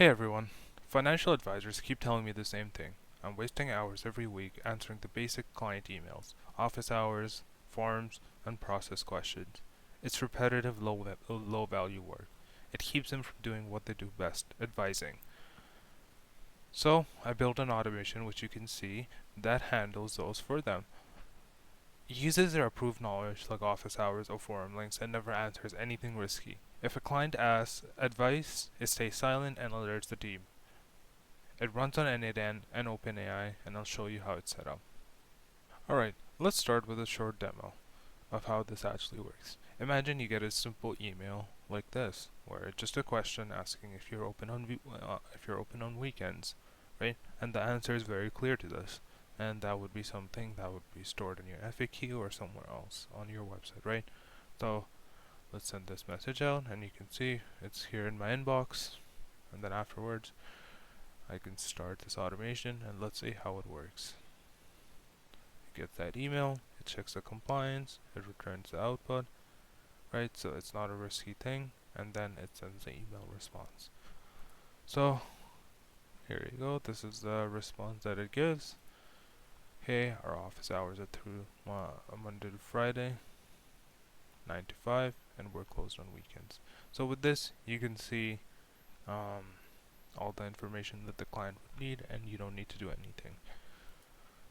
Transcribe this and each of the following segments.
Hey everyone. Financial advisors keep telling me the same thing. I'm wasting hours every week answering the basic client emails, office hours, forms, and process questions. It's repetitive, low value work. It keeps them from doing what they do best, advising. So, I built an automation which you can see that handles those for them. It uses their approved knowledge like office hours or forum links and never answers anything risky. If a client asks advice, it stays silent and alerts the team. It runs on n8n and OpenAI, and I'll show you how it's set up. Alright, let's start with a short demo of how this actually works. Imagine you get a simple email like this, where it's just a question asking if you're open on weekends, right? And the answer is very clear to this, and that would be something that would be stored in your FAQ or somewhere else on your website, right? So let's send this message out, and you can see it's here in my inbox, and then afterwards I can start this automation, and let's see how it works. It gets that email, it checks the compliance, it returns the output, right? So it's not a risky thing, and then it sends the email response. So here you go, this is the response that it gives. Hey, our office hours are through Monday to Friday, 9 to 5, and we're closed on weekends. So with this, you can see all the information that the client would need, and you don't need to do anything.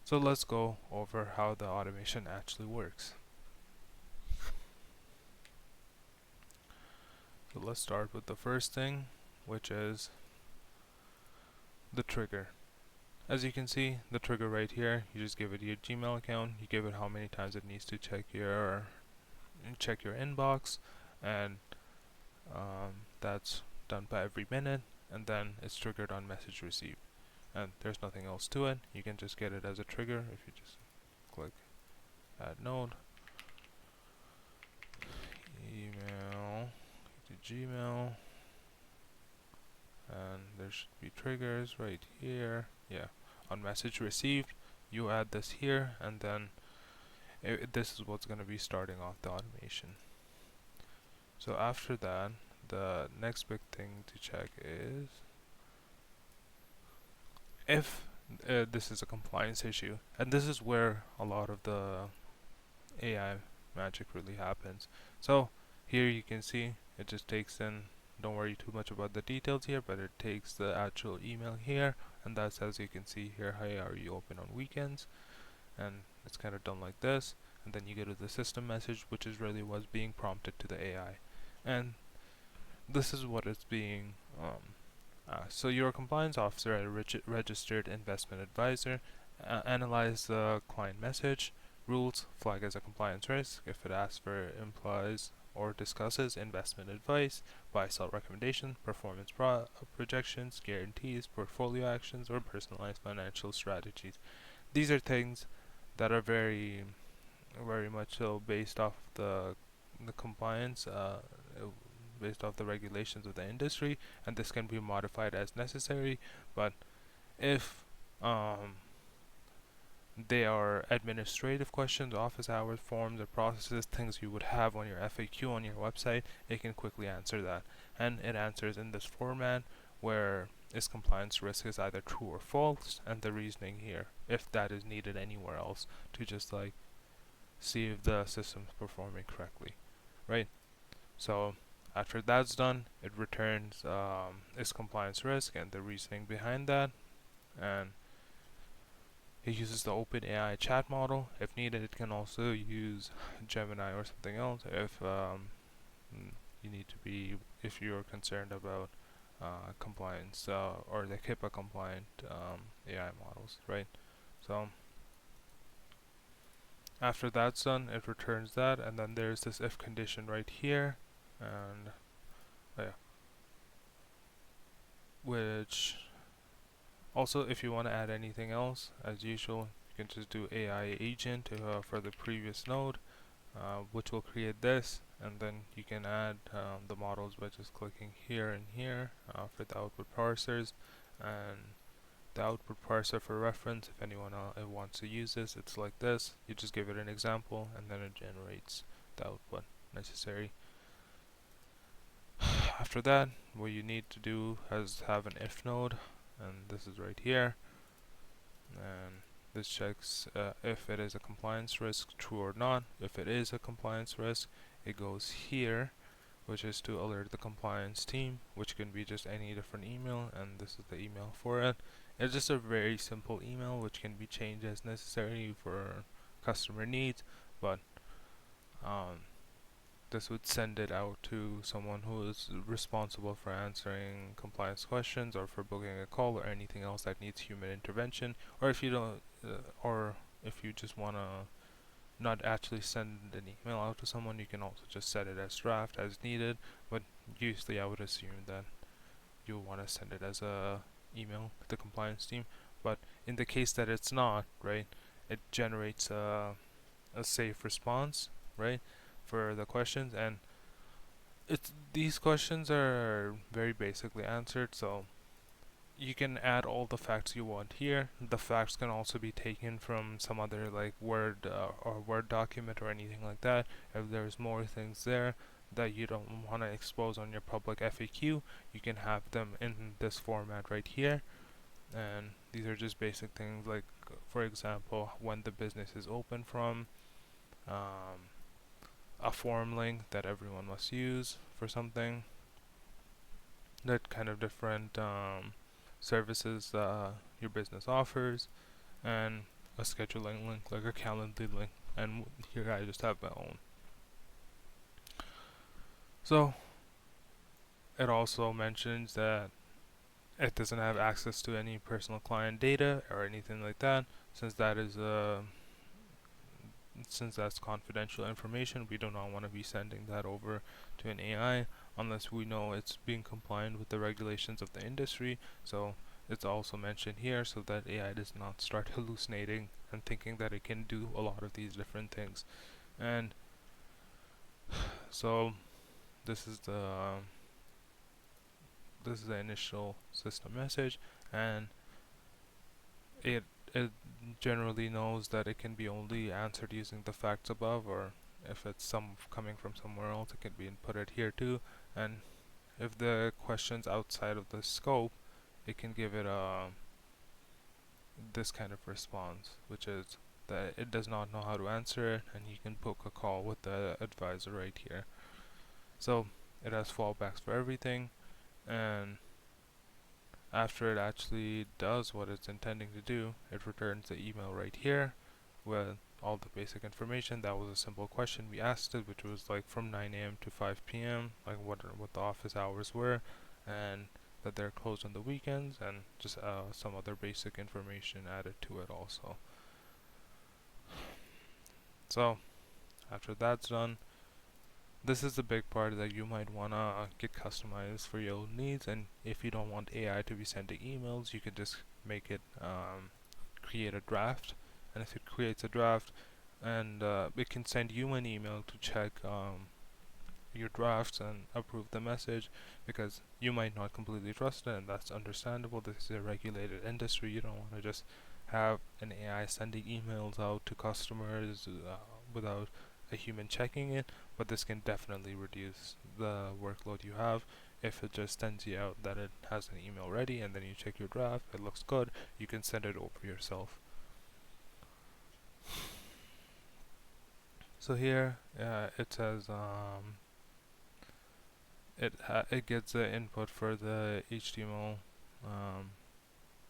So let's go over how the automation actually works. So let's start with the first thing, which is the trigger. As you can see, the trigger right here, you just give it your Gmail account, you give it how many times it needs to check your inbox, and that's done by every minute, and then it's triggered on message received. And there's nothing else to it. You can just get it as a trigger if you just click add node, email to Gmail, and there should be triggers right here. Yeah, on message received, you add this here, and then this is what's going to be starting off the automation. So after that, the next big thing to check is if this is a compliance issue, and this is where a lot of the AI magic really happens. So here you can see it just takes in, don't worry too much about the details here, but it takes the actual email here, and that's, as you can see here, hey, are you open on weekends? And it's kind of done like this, and then you go to the system message, which is really what's being prompted to the AI, and this is what it's being so you're a compliance officer at a registered investment advisor. Analyze the client message, rules, flag as a compliance risk if it asks for, implies, or discusses investment advice, buy-sell recommendation, performance projections, guarantees, portfolio actions, or personalized financial strategies. These are things that are very much so based off the compliance, based off the regulations of the industry, and this can be modified as necessary. But if they are administrative questions, office hours, forms, or processes, things you would have on your FAQ on your website, it can quickly answer that. And it answers in this format where its compliance risk is either true or false, and the reasoning here, if that is needed anywhere else, to just like see if the system's performing correctly, right? So after that's done, it returns its compliance risk and the reasoning behind that, and it uses the OpenAI chat model. If needed, it can also use Gemini or something else if you need to be, if you're concerned about compliance or the HIPAA compliant AI models, right? So after that's done, it returns that, and then there's this if condition right here, and yeah, which also, if you want to add anything else, as usual, you can just do AI agent for the previous node, which will create this, and then you can add the models by just clicking here and here for the output parsers, and the output parser for reference, if anyone wants to use this, it's like this. You just give it an example, and then it generates the output necessary. After that, what you need to do is have an if node, and this is right here, and this checks if it is a compliance risk, true or not. If it is a compliance risk, it goes here, which is to alert the compliance team, which can be just any different email, and this is the email for it. It's just a very simple email which can be changed as necessary for customer needs, but this would send it out to someone who is responsible for answering compliance questions or for booking a call or anything else that needs human intervention. Or if you don't, or if you just want to not actually send an email out to someone, you can also just set it as draft as needed. But usually I would assume that you'll want to send it as a email to the compliance team. But in the case that it's not, right, it generates a safe response, right, for the questions, and these questions are very basically answered, so you can add all the facts you want here. The facts can also be taken from some other like Word or Word document or anything like that. If there's more things there that you don't want to expose on your public FAQ, you can have them in this format right here. And these are just basic things like, for example, when the business is open from, a form link that everyone must use for something, that kind of different services your business offers, and a scheduling link like a Calendly link, and here I just have my own. So it also mentions that it doesn't have access to any personal client data or anything like that, since that's confidential information. We do not want to be sending that over to an AI unless we know it's being compliant with the regulations of the industry. So it's also mentioned here so that AI does not start hallucinating and thinking that it can do a lot of these different things. And so this is the initial system message, and it generally knows that it can be only answered using the facts above, or if it's coming from somewhere else, it can be inputted here too. And if the question's outside of the scope, it can give it this kind of response, which is that it does not know how to answer it, and you can book a call with the advisor right here. So it has fallbacks for everything, and after it actually does what it's intending to do, it returns the email right here with all the basic information. That was a simple question we asked it, which was like from 9 a.m. to 5 p.m., like what the office hours were, and that they're closed on the weekends, and just some other basic information added to it also. So after that's done, this is the big part that you might want to get customized for your own needs. And if you don't want AI to be sending emails, you can just make it create a draft, and if it creates a draft, and it can send you an email to check your drafts and approve the message, because you might not completely trust it, and that's understandable. This is a regulated industry. You don't want to just have an AI sending emails out to customers without a human checking it, but this can definitely reduce the workload you have. If it just sends you out that it has an email ready, and then you check your draft, it looks good, you can send it over yourself. So here it says it gets the input for the HTML,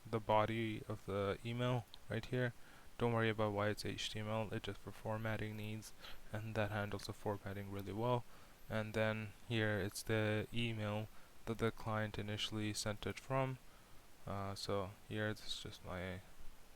the body of the email right here. Don't worry about why it's HTML, it's just for formatting needs, and that handles the formatting really well. And then here it's the email that the client initially sent it from. So here this is just my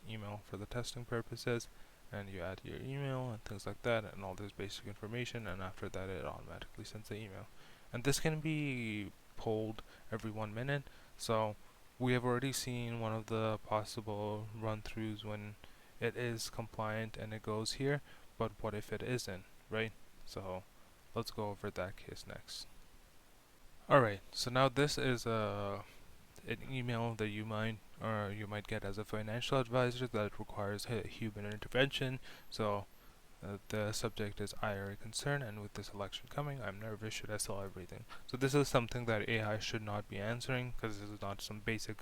email for the testing purposes, and you add your email and things like that and all this basic information, and after that it automatically sends the email. And this can be pulled every 1 minute, so we have already seen one of the possible run-throughs when it is compliant and it goes here, but what if it isn't, right? So let's go over that case next. Alright, so now this is an email that you might get as a financial advisor that requires human intervention. So The subject is I are concerned, and with this election coming, I'm nervous. Should I sell everything? So this is something that AI should not be answering, because this is not some basic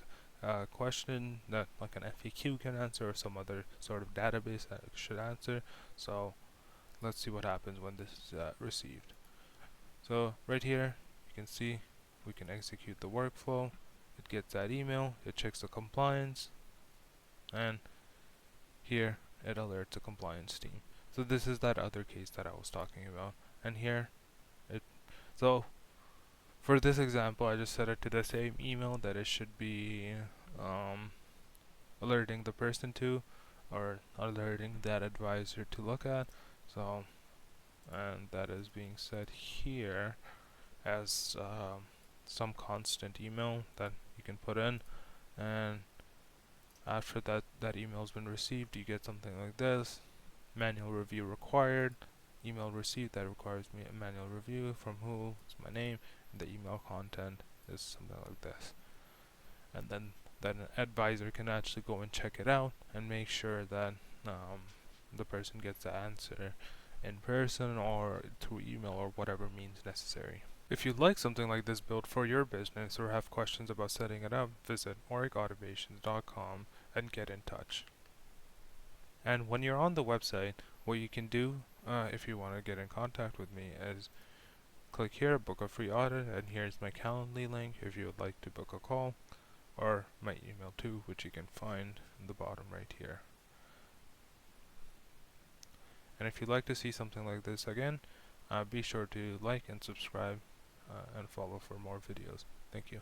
question that like an FAQ can answer or some other sort of database that it should answer. So let's see what happens when this is received. So right here, you can see we can execute the workflow. It gets that email, it checks the compliance, and here it alerts the compliance team. So this is that other case that I was talking about. And here so for this example, I just set it to the same email that it should be alerting the person to, or alerting that advisor to look at. So, and that is being set here as some constant email that you can put in, and after that email's been received, you get something like this: manual review required. Email received that requires me a manual review from who? It's my name. And the email content is something like this, and then an advisor can actually go and check it out and make sure that the person gets the answer in person or through email or whatever means necessary. If you'd like something like this built for your business or have questions about setting it up, visit auricautomations.com and get in touch. And when you're on the website, what you can do if you want to get in contact with me is click here, book a free audit, and here's my Calendly link if you would like to book a call, or my email too, which you can find in the bottom right here. And if you'd like to see something like this again, be sure to like and subscribe and follow for more videos. Thank you.